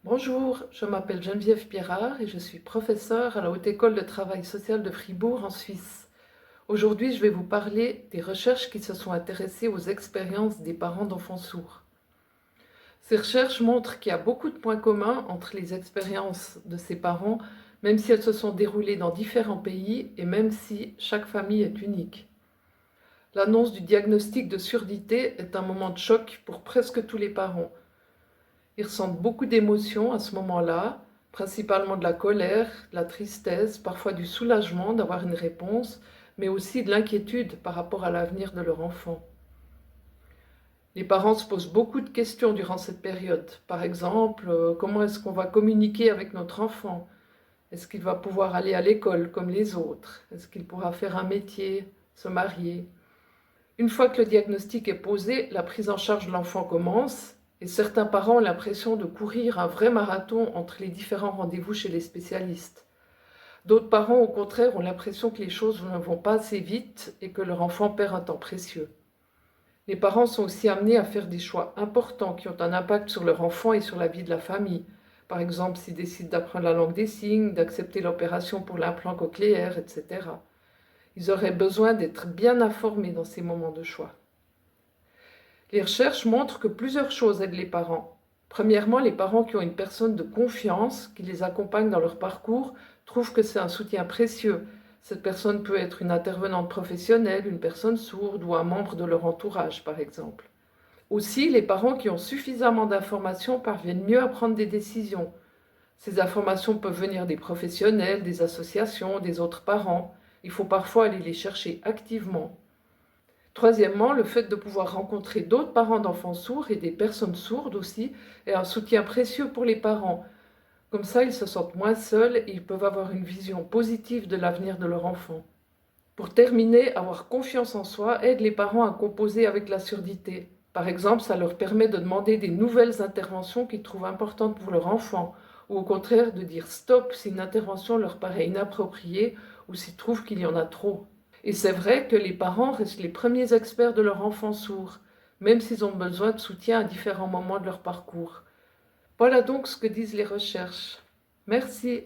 Bonjour, je m'appelle Geneviève Pierrard et je suis professeure à la Haute École de Travail Social de Fribourg en Suisse. Aujourd'hui, je vais vous parler des recherches qui se sont intéressées aux expériences des parents d'enfants sourds. Ces recherches montrent qu'il y a beaucoup de points communs entre les expériences de ces parents, même si elles se sont déroulées dans différents pays et même si chaque famille est unique. L'annonce du diagnostic de surdité est un moment de choc pour presque tous les parents. Ils ressentent beaucoup d'émotions à ce moment-là, principalement de la colère, de la tristesse, parfois du soulagement d'avoir une réponse, mais aussi de l'inquiétude par rapport à l'avenir de leur enfant. Les parents se posent beaucoup de questions durant cette période. Par exemple, comment est-ce qu'on va communiquer avec notre enfant? Est-ce qu'il va pouvoir aller à l'école comme les autres? Est-ce qu'il pourra faire un métier, se marier? Une fois que le diagnostic est posé, la prise en charge de l'enfant commence et certains parents ont l'impression de courir un vrai marathon entre les différents rendez-vous chez les spécialistes. D'autres parents, au contraire, ont l'impression que les choses ne vont pas assez vite et que leur enfant perd un temps précieux. Les parents sont aussi amenés à faire des choix importants qui ont un impact sur leur enfant et sur la vie de la famille. Par exemple, s'ils décident d'apprendre la langue des signes, d'accepter l'opération pour l'implant cochléaire, etc. Ils auraient besoin d'être bien informés dans ces moments de choix. Les recherches montrent que plusieurs choses aident les parents. Premièrement, les parents qui ont une personne de confiance qui les accompagne dans leur parcours trouvent que c'est un soutien précieux. Cette personne peut être une intervenante professionnelle, une personne sourde ou un membre de leur entourage, par exemple. Aussi, les parents qui ont suffisamment d'informations parviennent mieux à prendre des décisions. Ces informations peuvent venir des professionnels, des associations, des autres parents. Il faut parfois aller les chercher activement. Troisièmement, le fait de pouvoir rencontrer d'autres parents d'enfants sourds et des personnes sourdes aussi est un soutien précieux pour les parents. Comme ça, ils se sentent moins seuls et ils peuvent avoir une vision positive de l'avenir de leur enfant. Pour terminer, avoir confiance en soi aide les parents à composer avec la surdité. Par exemple, ça leur permet de demander des nouvelles interventions qu'ils trouvent importantes pour leur enfant, ou au contraire de dire stop si une intervention leur paraît inappropriée ou s'ils trouvent qu'il y en a trop. Et c'est vrai que les parents restent les premiers experts de leur enfant sourd, même s'ils ont besoin de soutien à différents moments de leur parcours. Voilà donc ce que disent les recherches. Merci.